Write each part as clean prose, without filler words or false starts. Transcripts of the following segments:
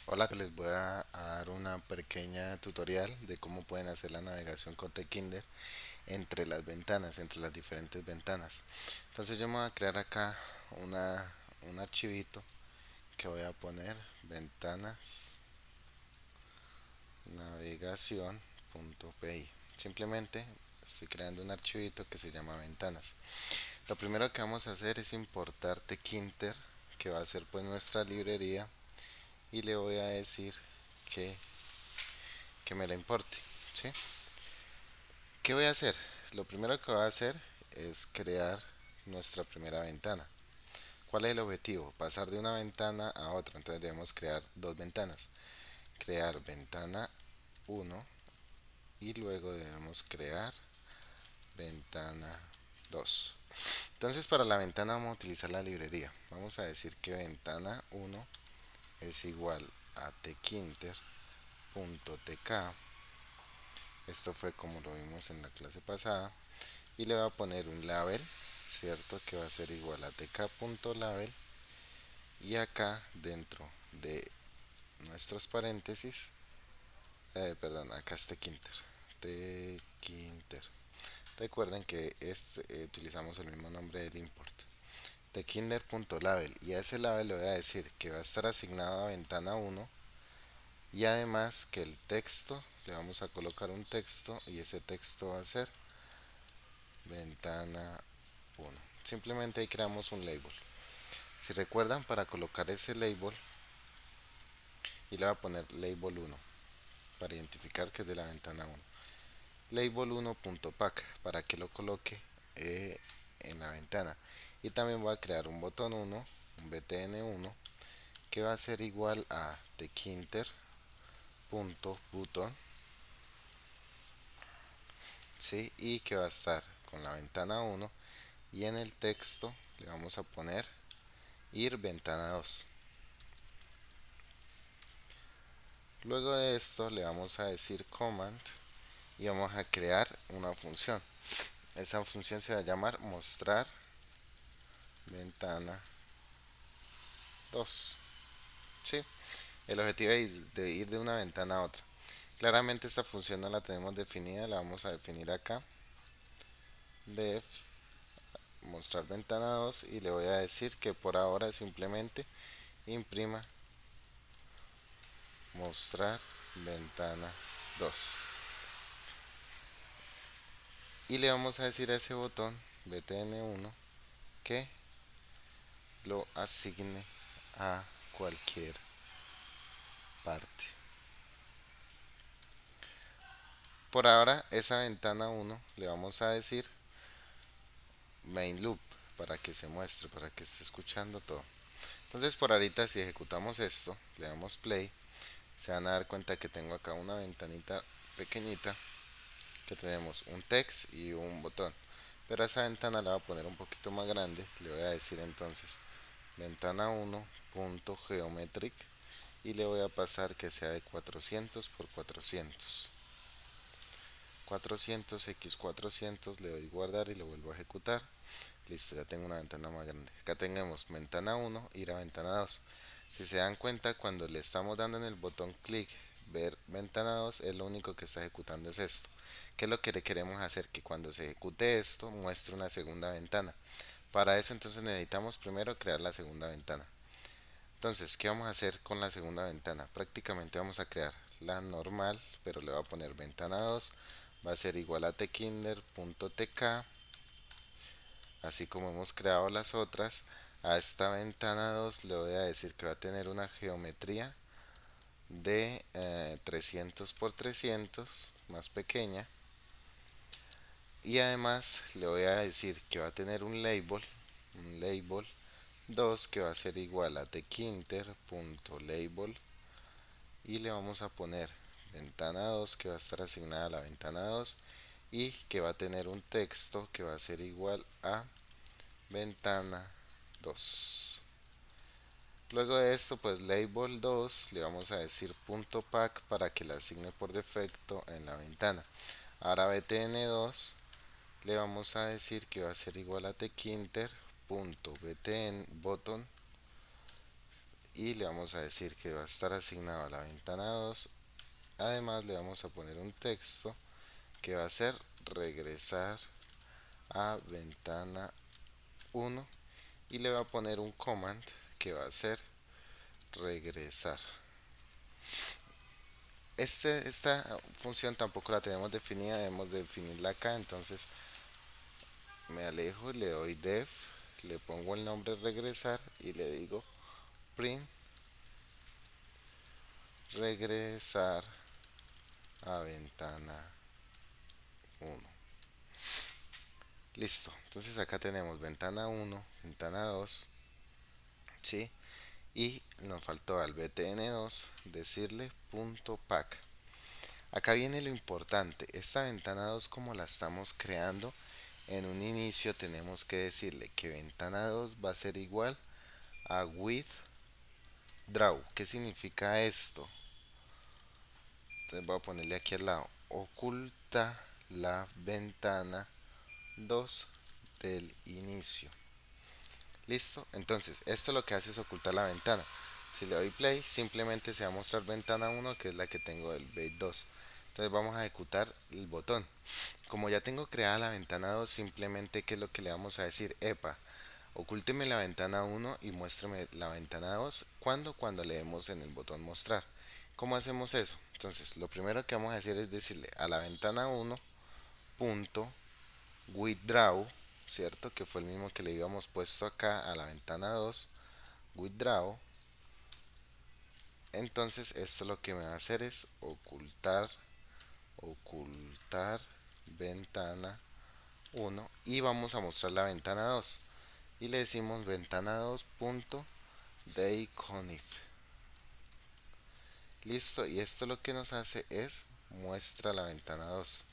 Hola, les voy a dar una pequeña tutorial de cómo pueden hacer la navegación con Tkinder entre las ventanas, entre las diferentes ventanas. Entonces yo me voy a crear acá un archivito que voy a poner ventanas navegación.py. Simplemente estoy creando un archivito que se llama ventanas. Lo primero que vamos a hacer es importar Tkinter, que va a ser pues nuestra librería, y le voy a decir que, que me la importe, ¿sí? ¿Qué voy a hacer? Lo primero que voy a hacer es crear nuestra primera ventana. ¿Cuál es el objetivo? Pasar de una ventana a otra. Entonces debemos crear dos ventanas. Crear ventana uno y luego debemos crear ventana 2. Entonces para la ventana vamos a utilizar la librería. Vamos a decir que ventana uno es igual a tkinter.tk. Esto fue como lo vimos en la clase pasada. Y le voy a poner un label, cierto, que va a ser igual a tk.label, y acá dentro de nuestros paréntesis, perdón, acá está tkinter. Recuerden que utilizamos el mismo nombre del import, tkinter.label, y a ese label le voy a decir que va a estar asignado a ventana uno, y además que el texto, le vamos a colocar un texto, y ese texto va a ser ventana uno. Simplemente ahí creamos un label. Si recuerdan, para colocar ese label, y le voy a poner label uno para identificar que es de la ventana uno. Label 1.pack para que lo coloque en la ventana. Y también voy a crear un botón 1, un btn1, que va a ser igual a tkinter.button, ¿sí? Y que va a estar con la ventana uno, y en el texto le vamos a poner ir ventana 2. Luego de esto le vamos a decir command y vamos a crear una función. Esa función se va a llamar mostrar ventana 2. ¿Sí? El objetivo es de ir de una ventana a otra. Claramente esta función no la tenemos definida, la vamos a definir acá. Def mostrar ventana 2, y le voy a decir que por ahora simplemente imprima mostrar ventana 2. Y le vamos a decir a ese botón btn1 que lo asigne a cualquier parte. Por ahora, esa ventana uno le vamos a decir main loop para que se muestre, para que esté escuchando todo. Entonces, por ahorita, si ejecutamos esto, le damos play, se van a dar cuenta que tengo acá una ventanita pequeñita, que tenemos un text y un botón. Pero a esa ventana la voy a poner un poquito más grande. Le voy a decir entonces ventana 1.geometric, y le voy a pasar que sea de 400 por 400. 400x400, le doy guardar y lo vuelvo a ejecutar. Listo, ya tengo una ventana más grande. Acá tenemos ventana 1, ir a ventana 2. Si se dan cuenta, cuando le estamos dando en el botón clic ver ventana 2, es lo único que está ejecutando es esto. ¿Qué es lo que queremos hacer? Que cuando se ejecute esto muestre una segunda ventana. Para eso entonces necesitamos primero crear la segunda ventana. Entonces, ¿qué vamos a hacer con la segunda ventana? Prácticamente vamos a crear la normal, pero le voy a poner ventana 2, va a ser igual a tkinder.tk, así como hemos creado las otras. A esta ventana 2 le voy a decir que va a tener una geometría de 300 por 300, más pequeña. Y además le voy a decir que va a tener un label 2, que va a ser igual a tkinter.label, y le vamos a poner ventana 2, que va a estar asignada a la ventana 2, y que va a tener un texto que va a ser igual a ventana 2. Luego de esto, pues label 2 le vamos a decir punto .pack para que la asigne por defecto en la ventana. Ahora btn2 le vamos a decir que va a ser igual a tkinter.btn button, y le vamos a decir que va a estar asignado a la ventana 2. Además le vamos a poner un texto que va a ser regresar a ventana 1 y le va a poner un command que va a ser regresar. Esta función tampoco la tenemos definida, debemos definirla acá. Entonces me alejo, le doy def, le pongo el nombre regresar y le digo print regresar a ventana 1. Listo, entonces acá tenemos ventana 1, ventana 2, ¿sí? Y nos faltó al btn2 decirle punto pack. Acá viene lo importante, esta ventana 2 como la estamos creando, en un inicio tenemos que decirle que ventana 2 va a ser igual a withdraw. ¿Qué significa esto? Entonces voy a ponerle aquí al lado, oculta la ventana 2 del inicio. Listo, entonces esto lo que hace es ocultar la ventana. Si le doy play, simplemente se va a mostrar ventana 1, que es la que tengo del bait 2. Entonces vamos a ejecutar el botón. Como ya tengo creada la ventana 2, simplemente qué es lo que le vamos a decir, epa, ocúlteme la ventana 1 y muéstrame la ventana 2. Cuando le demos en el botón mostrar. ¿Cómo hacemos eso? Entonces lo primero que vamos a hacer es decirle a la ventana 1 punto withdraw, ¿cierto? Que fue el mismo que le habíamos puesto acá a la ventana 2, withdraw. Entonces esto lo que me va a hacer es ocultar ventana 1 y vamos a mostrar la ventana 2 y le decimos ventana 2 punto dayconif. Listo, y esto lo que nos hace es muestra la ventana 2.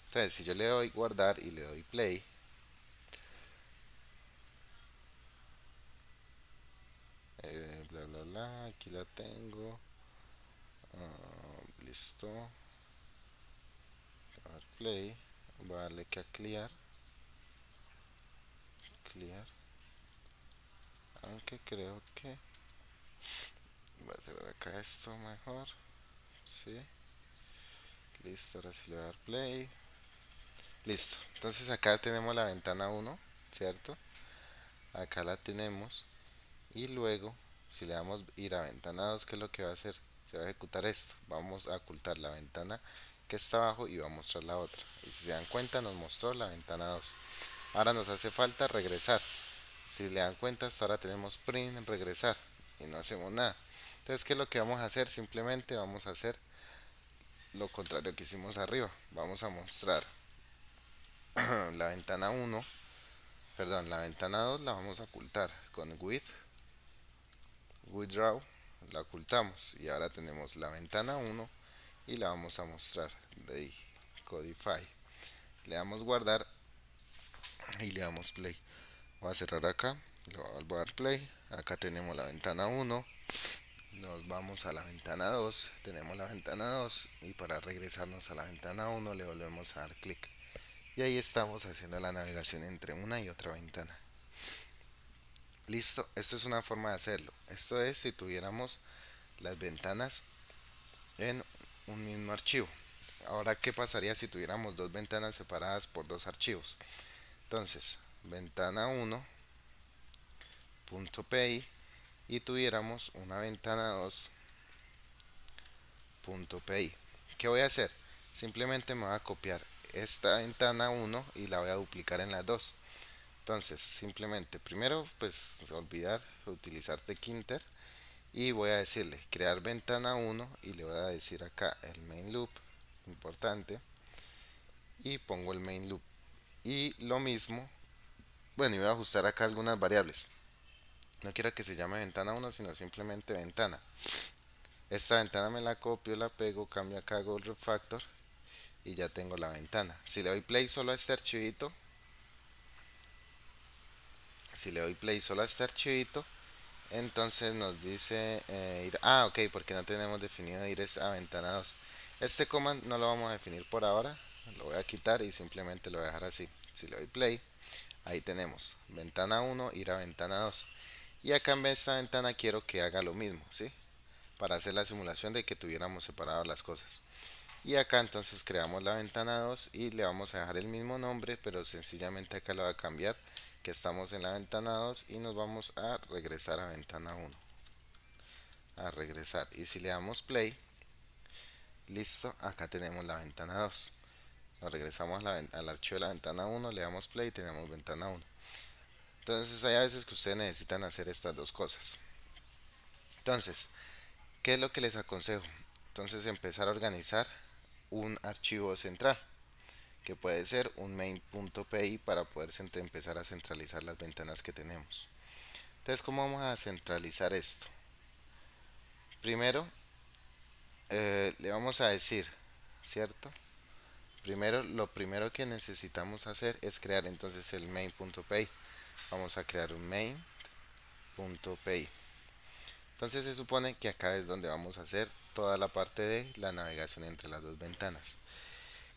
Entonces si yo le doy guardar y le doy play, bla bla bla, aquí la tengo. Listo, a dar play, voy a darle que a clear, aunque creo que voy a hacer acá esto mejor. Sí, listo, ahora sí le voy a dar play. Listo, entonces acá tenemos la ventana 1, ¿cierto? Acá la tenemos. Y luego, si le damos ir a ventana 2, ¿qué es lo que va a hacer? Se va a ejecutar esto. Vamos a ocultar la ventana que está abajo y va a mostrar la otra. Y si se dan cuenta, nos mostró la ventana 2. Ahora nos hace falta regresar. Si le dan cuenta, hasta ahora tenemos print regresar y no hacemos nada. Entonces, ¿qué es lo que vamos a hacer? Simplemente vamos a hacer lo contrario que hicimos arriba. Vamos a mostrar la ventana 1, perdón, la ventana 2 la vamos a ocultar con withdraw, la ocultamos y ahora tenemos la ventana 1 y la vamos a mostrar de ahí, codify. Le damos guardar y le damos play. Voy a cerrar acá, le voy a dar play. Acá tenemos la ventana 1. Nos vamos a la ventana 2, tenemos la ventana 2 y para regresarnos a la ventana 1 le volvemos a dar clic. Y ahí estamos haciendo la navegación entre una y otra ventana. Listo, esto es una forma de hacerlo. Esto es si tuviéramos las ventanas en un mismo archivo. Ahora, ¿qué pasaría si tuviéramos dos ventanas separadas por dos archivos? Entonces, ventana 1.py y tuviéramos una ventana 2.py. ¿Qué voy a hacer? Simplemente me voy a copiar esta ventana 1 y la voy a duplicar en las dos. Entonces, simplemente, primero, pues olvidar utilizar tkinter y voy a decirle crear ventana 1 y le voy a decir acá el main loop, importante, y pongo el main loop. Y lo mismo, bueno, y voy a ajustar acá algunas variables. No quiero que se llame ventana 1, sino simplemente ventana. Esta ventana me la copio, la pego, cambio acá, hago el refactor y ya tengo la ventana. Si le doy play solo a este archivito, entonces nos dice ir, ok, porque no tenemos definido ir a ventana 2. Este command no lo vamos a definir por ahora, lo voy a quitar y simplemente lo voy a dejar así. Si le doy play, ahí tenemos ventana 1, ir a ventana 2. Y acá en esta ventana quiero que haga lo mismo, ¿sí? Para hacer la simulación de que tuviéramos separadas las cosas. Y acá entonces creamos la ventana 2 y le vamos a dejar el mismo nombre, pero sencillamente acá lo va a cambiar, que estamos en la ventana 2 y nos vamos a regresar a ventana 1. A regresar. Y si le damos play, listo, acá tenemos la ventana 2. Nos regresamos al archivo de la ventana 1, le damos play y tenemos ventana 1. Entonces hay a veces que ustedes necesitan hacer estas dos cosas. Entonces, ¿qué es lo que les aconsejo? Entonces empezar a organizar un archivo central, que puede ser un main.py para poder empezar a centralizar las ventanas que tenemos. Entonces, ¿cómo vamos a centralizar esto? Primero, le vamos a decir, ¿cierto? Lo primero que necesitamos hacer es crear entonces el main.py. Vamos a crear un main.py. Entonces se supone que acá es donde vamos a hacer toda la parte de la navegación entre las dos ventanas.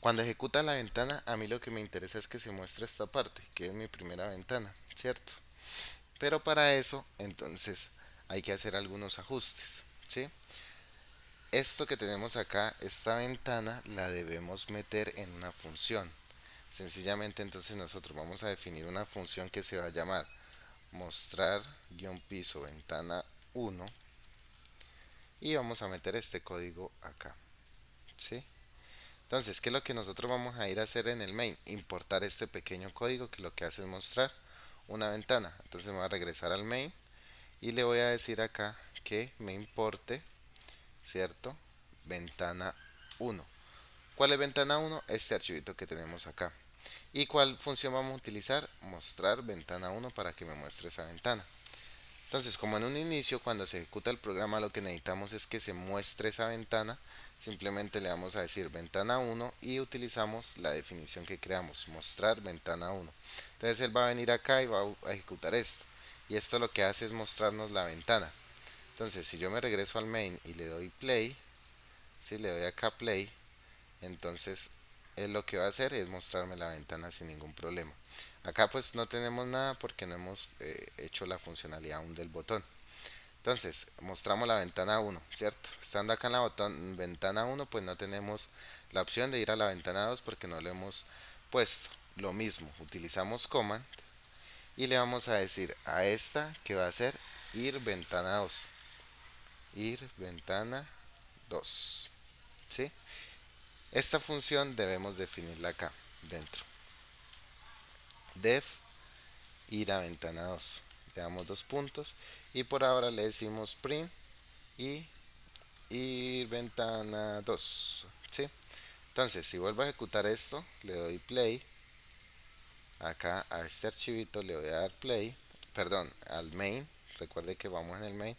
Cuando ejecuta la ventana, a mí lo que me interesa es que se muestre esta parte, que es mi primera ventana, ¿cierto? Pero para eso, entonces, hay que hacer algunos ajustes, ¿sí? Esto que tenemos acá, esta ventana, la debemos meter en una función. Sencillamente, entonces, nosotros vamos a definir una función que se va a llamar mostrar-piso ventana 1 y vamos a meter este código acá, ¿sí? Entonces, ¿qué es lo que nosotros vamos a ir a hacer en el main? Importar este pequeño código que lo que hace es mostrar una ventana. Entonces me voy a regresar al main y le voy a decir acá que me importe, ¿cierto? Ventana 1. ¿Cuál es ventana 1? Este archivito que tenemos acá. ¿Y cuál función vamos a utilizar? Mostrar ventana 1 para que me muestre esa ventana. Entonces, como en un inicio, cuando se ejecuta el programa, lo que necesitamos es que se muestre esa ventana. Simplemente le vamos a decir ventana 1 y utilizamos la definición que creamos, mostrar ventana 1. Entonces él va a venir acá y va a ejecutar esto. Y esto lo que hace es mostrarnos la ventana. Entonces, si yo me regreso al main y le doy play, si le doy acá play, entonces él lo que va a hacer es mostrarme la ventana sin ningún problema. Acá pues no tenemos nada porque no hemos hecho la funcionalidad aún del botón. Entonces mostramos la ventana 1, ¿cierto? Estando acá en la ventana 1 pues no tenemos la opción de ir a la ventana 2 porque no lo hemos puesto. Lo mismo, utilizamos command y le vamos a decir a esta que va a ser ir ventana 2. Ir ventana 2, ¿sí? Esta función debemos definirla acá dentro. Def ir a ventana 2. Le damos dos puntos y por ahora le decimos print y ir ventana 2, ¿sí? Entonces, si vuelvo a ejecutar esto, le doy play. Acá a este archivito le voy a dar play, perdón, al main. Recuerde que vamos en el main.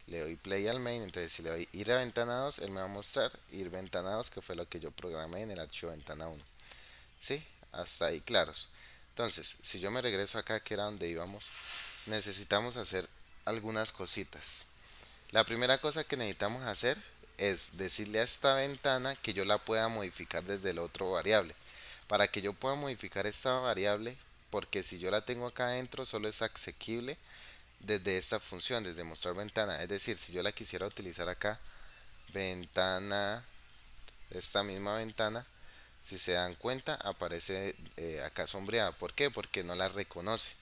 Le doy play al main, entonces si le doy ir a ventana 2, él me va a mostrar ir ventana 2, que fue lo que yo programé en el archivo ventana 1. ¿Sí? Hasta ahí claros. Entonces, si yo me regreso acá, que era donde íbamos, necesitamos hacer algunas cositas. La primera cosa que necesitamos hacer es decirle a esta ventana que yo la pueda modificar desde el otro variable. Para que yo pueda modificar esta variable, porque si yo la tengo acá adentro, solo es accesible desde esta función, desde mostrar ventana. Es decir, si yo la quisiera utilizar acá, ventana, esta misma ventana, si se dan cuenta, aparece acá sombreada. ¿Por qué? Porque no la reconoce.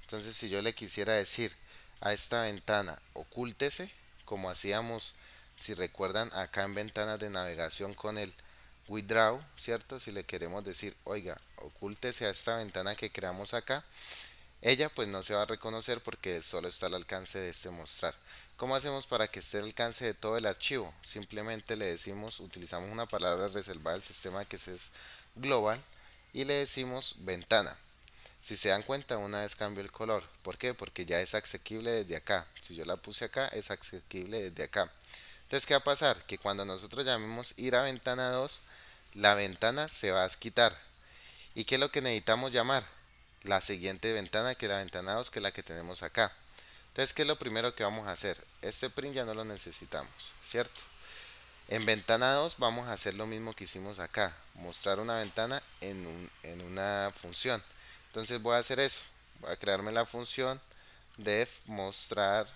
Entonces, si yo le quisiera decir a esta ventana, ocúltese, como hacíamos, si recuerdan, acá en ventanas de navegación con el withdraw, ¿cierto? Si le queremos decir, oiga, ocúltese a esta ventana que creamos acá, ella pues no se va a reconocer porque solo está al alcance de este mostrar. ¿Cómo hacemos para que esté al alcance de todo el archivo? Simplemente le decimos, utilizamos una palabra reservada del sistema que es global y le decimos ventana. Si se dan cuenta, una vez cambio el color. ¿Por qué? Porque ya es accesible desde acá. Si yo la puse acá, es accesible desde acá. Entonces, ¿qué va a pasar? Que cuando nosotros llamemos ir a ventana 2, la ventana se va a quitar. ¿Y qué es lo que necesitamos llamar? La siguiente ventana, que es la ventana 2, que es la que tenemos acá. Entonces, ¿qué es lo primero que vamos a hacer? Este print ya no lo necesitamos, ¿cierto? En ventana 2 vamos a hacer lo mismo que hicimos acá, mostrar una ventana en una función. Entonces voy a hacer eso, voy a crearme la función def mostrar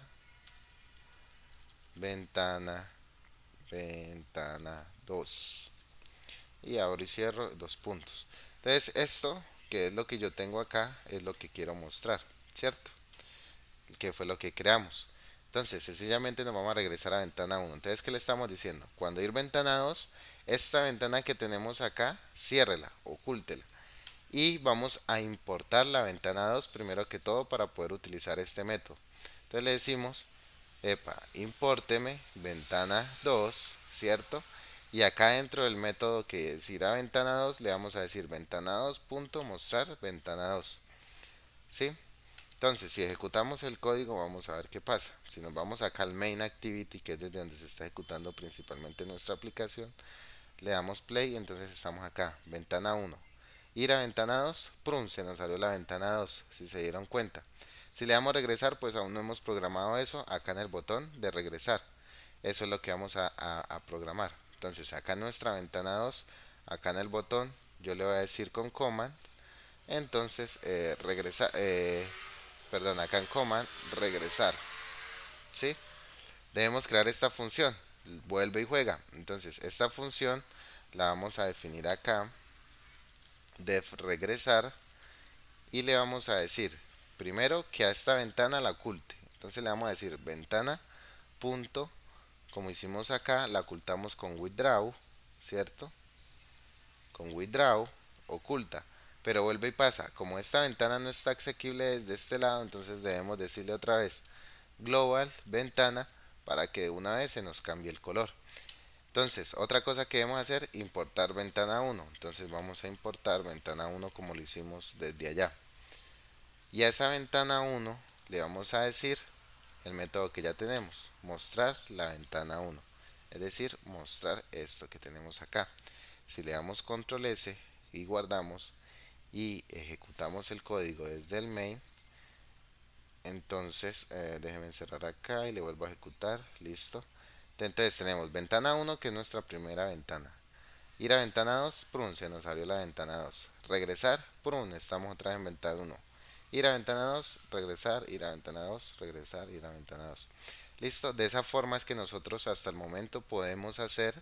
ventana, ventana 2 y abro y cierro dos puntos. Entonces esto, que es lo que yo tengo acá, es lo que quiero mostrar, ¿cierto? Que fue lo que creamos. Entonces, sencillamente nos vamos a regresar a ventana 1. Entonces, ¿qué le estamos diciendo? Cuando ir ventana 2, esta ventana que tenemos acá, ciérrela, ocúltela. Y vamos a importar la ventana 2 primero que todo para poder utilizar este método. Entonces le decimos, epa, impórteme ventana 2, ¿cierto? Y acá dentro del método que es ir a ventana 2, le vamos a decir ventana 2.mostrar ventana 2, ¿sí? Entonces, si ejecutamos el código, vamos a ver qué pasa. Si nos vamos acá al main activity, que es desde donde se está ejecutando principalmente nuestra aplicación, le damos play y entonces estamos acá, ventana 1. Ir a ventana 2, ¡prum! Se nos salió la ventana 2, si se dieron cuenta. Si le damos regresar, pues aún no hemos programado eso acá en el botón de regresar. Eso es lo que vamos a programar. Entonces, acá en nuestra ventana 2, acá en el botón, yo le voy a decir con command, entonces regresar, perdón, acá en command, regresar, ¿sí? Debemos crear esta función, vuelve y juega. Entonces, esta función la vamos a definir acá, def regresar, y le vamos a decir, primero, que a esta ventana la oculte. Entonces le vamos a decir ventana punto, como hicimos acá, la ocultamos con withdraw, ¿cierto? Con withdraw, oculta. Pero vuelve y pasa, como esta ventana no está asequible desde este lado, entonces debemos decirle otra vez global ventana para que de una vez se nos cambie el color. Entonces, otra cosa que debemos hacer, importar ventana 1. Entonces vamos a importar ventana 1 como lo hicimos desde allá. Y a esa ventana 1 le vamos a decir el método que ya tenemos, mostrar la ventana 1. Es decir, mostrar esto que tenemos acá. Si le damos control S y guardamos y ejecutamos el código desde el main, entonces déjeme cerrar acá y le vuelvo a ejecutar, listo. Entonces tenemos ventana 1 que es nuestra primera ventana. Ir a ventana 2, prum, se nos abrió la ventana 2. Regresar, prum, estamos otra vez en ventana 1. Ir a ventana 2, regresar, ir a ventana 2, regresar, ir a ventana 2. Listo, de esa forma es que nosotros hasta el momento podemos hacer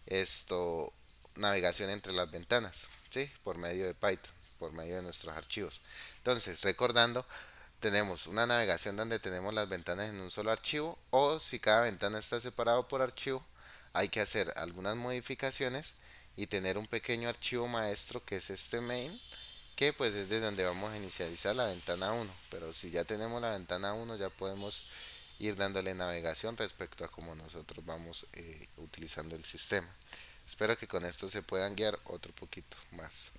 esto, navegación entre las ventanas, ¿sí? Por medio de Python, por medio de nuestros archivos. Entonces, recordando, tenemos una navegación donde tenemos las ventanas en un solo archivo, o si cada ventana está separado por archivo, hay que hacer algunas modificaciones y tener un pequeño archivo maestro que es este main, que pues es de donde vamos a inicializar la ventana 1. Pero si ya tenemos la ventana 1, ya podemos ir dándole navegación respecto a cómo nosotros vamos utilizando el sistema. Espero que con esto se puedan guiar otro poquito más.